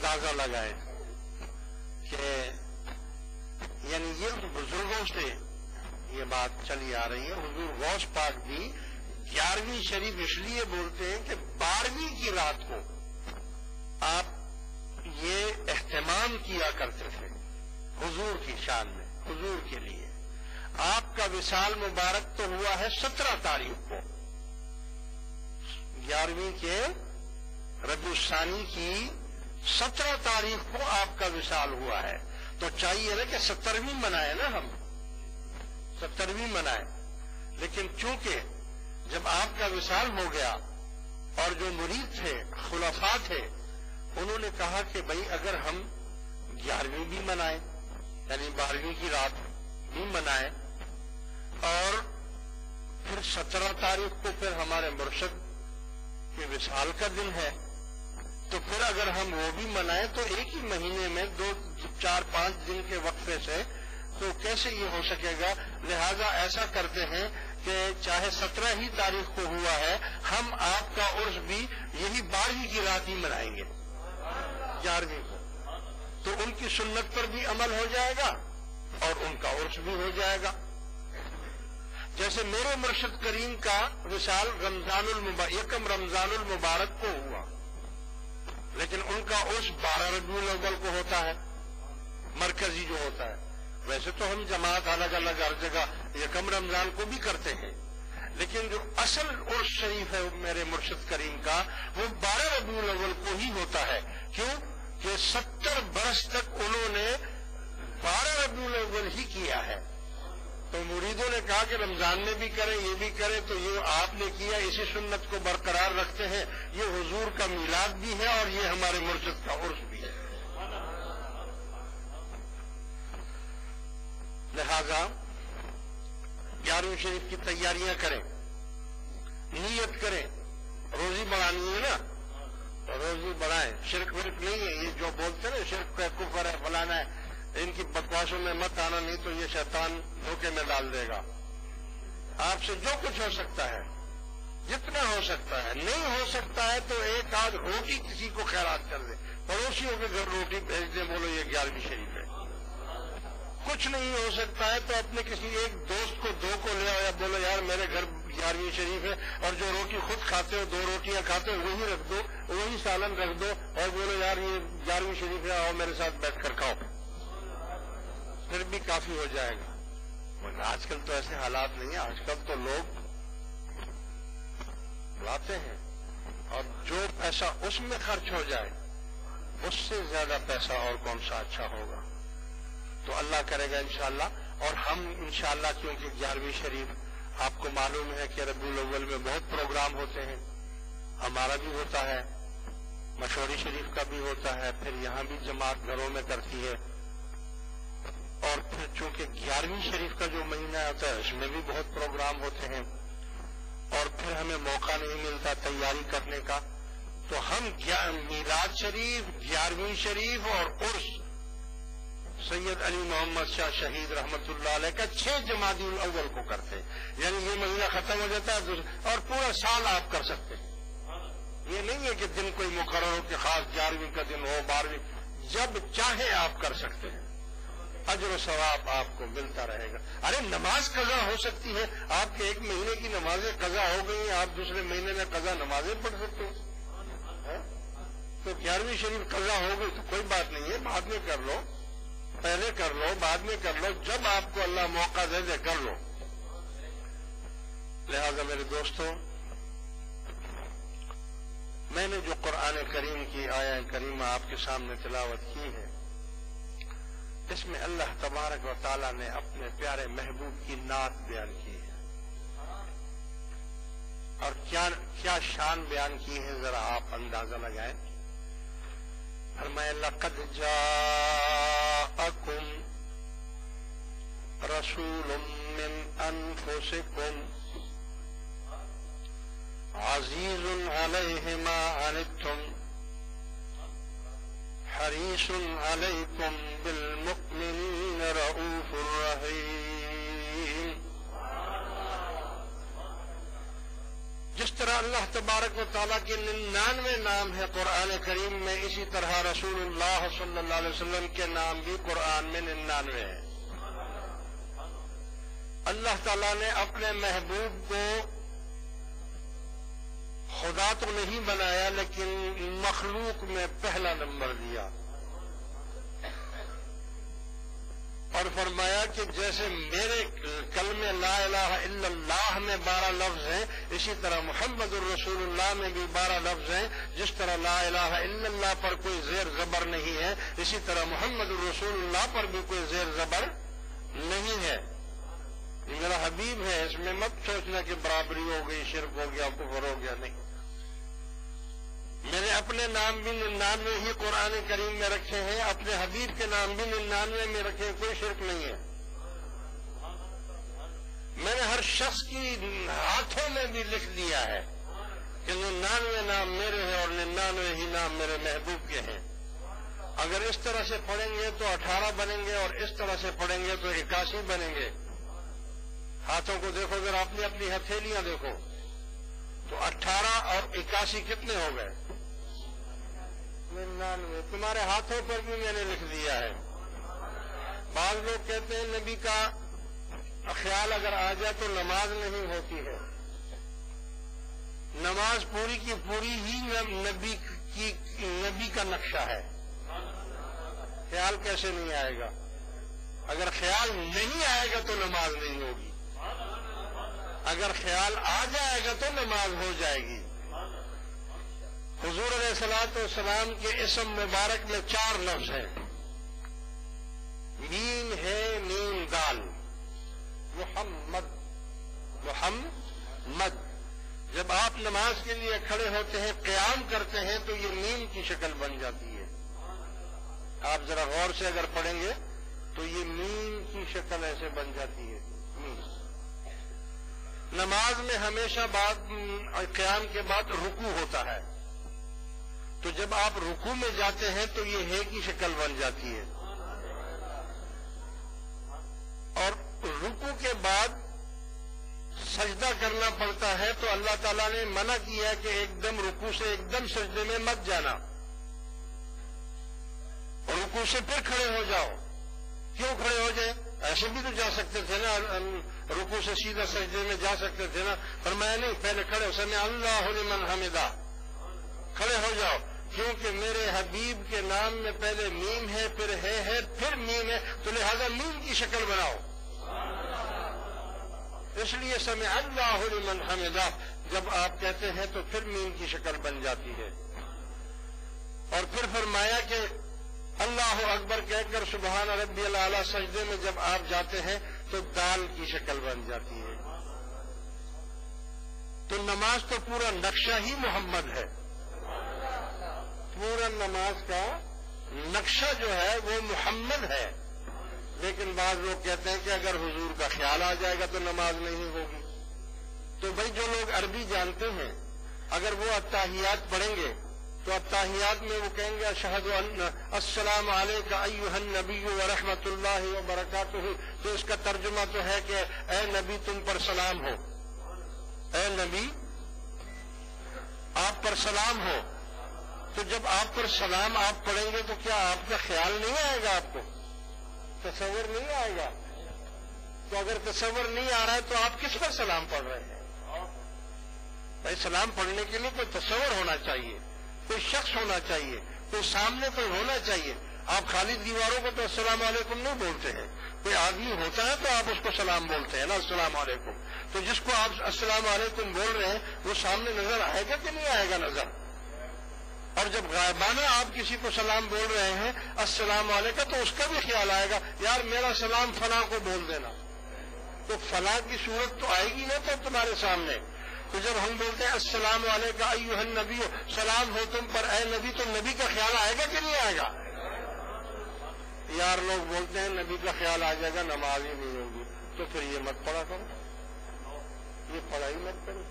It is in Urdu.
اندازہ لگائیں کہ یعنی یہ بزرگوں سے یہ بات چلی آ رہی ہے. حضور غوث پاک بھی 11ویں شریف اس لیے بولتے ہیں کہ 12ویں کی رات کو آپ یہ اہتمام کیا کرتے تھے حضور کی شان میں, حضور کے لیے. آپ کا وصال مبارک تو ہوا ہے 17 تاریخ کو, 11ویں کے ربیع الثانی کی 17 تاریخ کو آپ کا وصال ہوا ہے. تو چاہیے نا کہ 17ویں منائے نا, ہم 17ویں منائے. لیکن چونکہ جب آپ کا وصال ہو گیا اور جو مرید تھے, خلفاء تھے, انہوں نے کہا کہ بھئی اگر ہم 11ویں بھی منائیں, یعنی 12ویں کی رات بھی منائیں, اور پھر 17 تاریخ کو پھر ہمارے مرشد کے وصال کا دن ہے, تو پھر اگر ہم وہ بھی منائیں تو ایک ہی مہینے میں 2-4-5 دن کے وقفے سے تو کیسے یہ ہو سکے گا. لہذا ایسا کرتے ہیں کہ چاہے 17 ہی تاریخ کو ہوا ہے, ہم آپ کا عرس بھی یہی 12ویں کی رات ہی منائیں گے, 11ویں کو. تو ان کی سنت پر بھی عمل ہو جائے گا اور ان کا عرس بھی ہو جائے گا. جیسے میرے مرشد کریم کا وصال یکم رمضان المبارک کو ہوا, لیکن ان کا عرس 12 ربیع الاول کو ہوتا ہے, مرکزی جو ہوتا ہے. ویسے تو ہم جماعت الگ الگ ہر جگہ یکم رمضان کو بھی کرتے ہیں, لیکن جو اصل عرس شریف ہے میرے مرشد کریم کا وہ 12 ربیع الاول کو ہی ہوتا ہے. کیوں کہ 70 برس تک انہوں نے 12 ربیع الاول ہی کیا ہے. تو مریدوں نے کہا کہ رمضان میں بھی کریں, یہ بھی کریں, تو یہ آپ نے کیا, اسی سنت کو برقرار رکھتے ہیں. یہ حضور کا میلاد بھی ہے اور یہ ہمارے مرشد کا عرس بھی ہے. لہذا 11ویں شریف کی تیاریاں کریں, نیت کریں. روزی بڑھانی ہے نا, روزی بڑھائیں. شرک ورک نہیں ہے, یہ جو بولتے ہیں نا شرک ہے, کفر ہے, فلانا ہے, ان کی بکواسوں میں مت آنا, نہیں تو یہ شیطان دھوکے میں ڈال دے گا. آپ سے جو کچھ ہو سکتا ہے, جتنا ہو سکتا ہے, نہیں ہو سکتا ہے تو ایک آدھ روٹی کسی کو خیرات کر دے, پڑوسیوں کے گھر روٹی بھیج دیں, بولو یہ 11ویں شریف ہے. کچھ نہیں ہو سکتا ہے تو اپنے کسی ایک دوست کو 2 کو لے آؤ, یا بولو یار میرے گھر 11ویں شریف ہے, اور جو روٹی خود کھاتے ہو 2 روٹیاں کھاتے ہو وہی رکھ دو, وہی سالن رکھ دو, اور بولو یار یہ 11ویں شریف ہے, آؤ میرے ساتھ بیٹھ کر کھاؤ, پھر بھی کافی ہو جائے گا. مگر آج کل تو ایسے حالات نہیں ہیں. آج کل تو لوگ بلاتے ہیں, اور جو پیسہ اس میں خرچ ہو جائے اس سے زیادہ پیسہ اور کون سا اچھا ہوگا. تو اللہ کرے گا انشاءاللہ. اور ہم انشاءاللہ, کیونکہ 11ویں شریف آپ کو معلوم ہے کہ ربیع الاول میں بہت پروگرام ہوتے ہیں, ہمارا بھی ہوتا ہے, مشوری شریف کا بھی ہوتا ہے, پھر یہاں بھی جماعت گھروں میں کرتی ہے, اور پھر چونکہ 11ویں شریف کا جو مہینہ آتا ہے اس میں بھی بہت پروگرام ہوتے ہیں, اور پھر ہمیں موقع نہیں ملتا تیاری کرنے کا. تو ہم میلاد شریف, 11ویں شریف اور عرس سید علی محمد شاہ شہید رحمت اللہ علیہ کا 6 جمادی الاول کو کرتے ہیں. یعنی یہ مہینہ ختم ہو جاتا ہے اور پورا سال آپ کر سکتے ہیں. یہ نہیں ہے کہ دن کوئی مقرر ہو کہ خاص 11ویں کا دن ہو, 12ویں, جب چاہے آپ کر سکتے ہیں. اجر و ثواب آپ کو ملتا رہے گا. ارے نماز قضا ہو سکتی ہے, آپ کے 1 مہینے کی نمازیں قضا ہو گئی ہیں, آپ دوسرے مہینے میں قضا نمازیں پڑھ سکتے ہیں. تو 11ویں شریف قضا ہو گئی تو کوئی بات نہیں ہے, بعد میں کر لو, پہلے کر لو, بعد میں کر لو, جب آپ کو اللہ موقع دے دے کر لو. لہذا میرے دوستوں, میں نے جو قرآن کریم کی آیہ کریمہ آپ کے سامنے تلاوت کی ہے, اس میں اللہ تبارک و تعالیٰ نے اپنے پیارے محبوب کی نعت بیان کی ہے, اور کیا شان بیان کی ہے ذرا آپ اندازہ لگائیں. فرمایا لقد جاءکم رسول من انفسکم عزیز علیہ ما عنتم حریص علیکم بالمؤمنین رؤوف الرحیم. جس طرح اللہ تبارک و تعالیٰ کے 99 نام ہے قرآن کریم میں، اسی طرح رسول اللہ صلی اللہ علیہ وسلم کے نام بھی قرآن میں 99 ہیں۔ اللہ تعالیٰ نے اپنے محبوب کو خدا تو نہیں بنایا لیکن مخلوق میں پہلا نمبر دیا، اور فرمایا کہ جیسے میرے کلمے لا الہ الا اللہ میں 12 لفظ ہیں، اسی طرح محمد الرسول اللہ میں بھی 12 لفظ ہیں۔ جس طرح لا الہ الا اللہ پر کوئی زیر زبر نہیں ہے، اسی طرح محمد الرسول اللہ پر بھی کوئی زیر زبر نہیں ہے۔ یہ میرا حبیب ہے، اس میں مت سوچنا کہ برابری ہو گئی، شرک ہو گیا، کفر ہو گیا، نہیں۔ میں نے اپنے نام بھی 99 ہی قرآن کریم میں رکھے ہیں، اپنے حبیب کے نام بھی 99 میں رکھے ہیں، کوئی شرک نہیں ہے۔ میں نے ہر شخص کی ہاتھوں میں بھی لکھ دیا ہے کہ 99 نام میرے ہیں اور 99 ہی نام میرے محبوب کے ہیں۔ اگر اس طرح سے پڑھیں گے تو 18 بنیں گے، اور اس طرح سے پڑھیں گے تو 81 بنیں گے۔ ہاتھوں کو دیکھو، اگر آپ نے اپنی ہتھیلیاں دیکھو تو 18 اور 81 کتنے ہو گئے؟ 99۔ تمہارے ہاتھوں پر بھی میں نے لکھ دیا ہے۔ بعض لوگ کہتے ہیں نبی کا خیال اگر آ جائے تو نماز نہیں ہوتی ہے۔ نماز پوری کی پوری ہی نبی کا نقشہ ہے۔ خیال کیسے نہیں آئے گا؟ اگر خیال نہیں آئے گا تو نماز نہیں ہوگی، اگر خیال آ جائے گا تو نماز ہو جائے گی۔ حضور علیہ الصلوۃ والسلام کے اسم مبارک میں 4 لفظ ہیں، میم ہے، میم دال، محمد۔ محمد جب آپ نماز کے لیے کھڑے ہوتے ہیں، قیام کرتے ہیں، تو یہ میم کی شکل بن جاتی ہے۔ آپ ذرا غور سے اگر پڑھیں گے تو یہ میم کی شکل ایسے بن جاتی ہے، میم۔ نماز میں ہمیشہ قیام کے بعد رکوع ہوتا ہے، تو جب آپ رکوع میں جاتے ہیں تو یہ ہے کی شکل بن جاتی ہے، اور رکوع کے بعد سجدہ کرنا پڑتا ہے، تو اللہ تعالیٰ نے منع کیا کہ ایک دم رکوع سے ایک دم سجدے میں مت جانا، اور رکوع سے پھر کھڑے ہو جاؤ۔ کیوں کھڑے ہو جائے؟ ایسے بھی تو جا سکتے تھے نا، رکوع سے سیدھا سجدے میں جا سکتے تھے نا۔ فرمایا نہیں، پہلے کھڑے ہو، سمع اللہ لمن حمدہ، کھڑے ہو جاؤ، کیونکہ میرے حبیب کے نام میں پہلے میم ہے، پھر ہے، پھر میم ہے، تو لہذا میم کی شکل بناؤ۔ اس لیے سمع اللہ لمن حمدہ جب آپ کہتے ہیں تو پھر میم کی شکل بن جاتی ہے۔ اور پھر فرمایا کہ اللہ اکبر کہہ کر سبحان ربی الاعلیٰ سجدے میں جب آپ جاتے ہیں تو دال کی شکل بن جاتی ہے۔ تو نماز تو پورا نقشہ ہی محمد ہے، پورا نماز کا نقشہ جو ہے وہ محمد ہے۔ لیکن بعض لوگ کہتے ہیں کہ اگر حضور کا خیال آ جائے گا تو نماز نہیں ہوگی۔ تو بھائی جو لوگ عربی جانتے ہیں، اگر وہ التحیات پڑھیں گے تو التحیات میں وہ کہیں گے اشہد ان السلام علیک ایھا النبی ورحمۃ اللہ وبرکاتہ، تو اس کا ترجمہ تو ہے کہ اے نبی تم پر سلام ہو، اے نبی آپ پر سلام ہو۔ تو جب آپ پر سلام آپ پڑھیں گے تو کیا آپ کا خیال نہیں آئے گا؟ آپ کو تصور نہیں آئے گا؟ تو اگر تصور نہیں آ رہا ہے تو آپ کس پر سلام پڑھ رہے ہیں؟ بھائی سلام پڑھنے کے لیے کوئی تصور ہونا چاہیے، کوئی شخص ہونا چاہیے، کوئی سامنے کوئی ہونا چاہیے۔ آپ خالی دیواروں کو تو السلام علیکم نہیں بولتے ہیں، کوئی آدمی ہوتا ہے تو آپ اس کو سلام بولتے ہیں نا، السلام علیکم۔ تو جس کو آپ السلام علیکم بول رہے ہیں وہ سامنے نظر آئے گا کہ نہیں آئے گا نظر؟ اور جب غائبانہ آپ کسی کو سلام بول رہے ہیں السلام علیکم، تو اس کا بھی خیال آئے گا یار میرا سلام فلاں کو بول دینا، تو فلاں کی صورت تو آئے گی نا تو تمہارے سامنے۔ تو جب ہم بولتے ہیں السلام علیکم ایھا النبی، سلام ہو تم پر اے نبی، تو نبی کا خیال آئے گا کہ نہیں آئے گا؟ یار لوگ بولتے ہیں نبی کا خیال آ جائے گا نماز ہی نہیں ہوگی، تو پھر یہ مت پڑھا کرو، یہ پڑھائی مت کرو۔